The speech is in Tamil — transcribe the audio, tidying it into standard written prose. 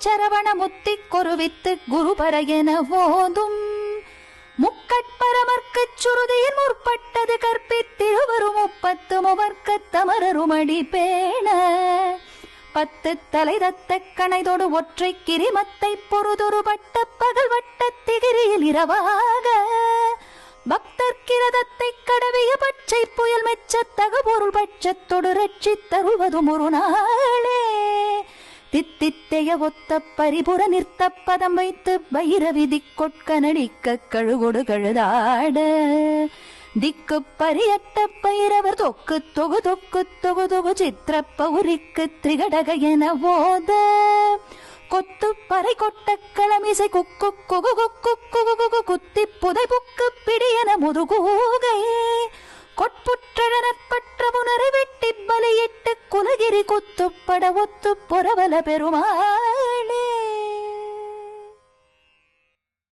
சரவண முத்தி கொருவித்து குருபர என ஓதும் முக்கட்பரமர்க்கச் சுருதியின் முற்பட்டது கற்பித்திருவரும் 30 முவர்க்கத் தமரருமடி பேண 10 தலை தத்த கணைதொடு ஒற்றை கிரிமத்தை பொறுதொரு பட்ட பகல் வட்ட திகிரியில் இரவாக பக்தர் கிரதத்தை கடவிய பச்சை புயல் மெச்சத்தக பொருள் பட்சத்தொடு ரட்சித்தருள்வதும் ஒரு நாளே தித்தித்தைய ஒத்த பரிபுற நிறுத்த பதம் வைத்து பைரவி திக்கொட்க நடிக்க கழுகொடு கழுதாட திக்கு பரியட்ட பைரவர் தொக்கு தொகு தொக்கு தொகு தொகு சித்திர பௌரிக்கு திரிகடக என போத கொத்து பறை கொட்ட களமிசை குக்கு குகு குக்கு குகு குகு குத்தி புதை புக்கு பிடியன முதுகூகை கொட்புற்றழற்பற்ற புனரை வெட்டி பலியிட்டு குலகிரி குத்துப்பட ஒத்து புறவல பெருமாளே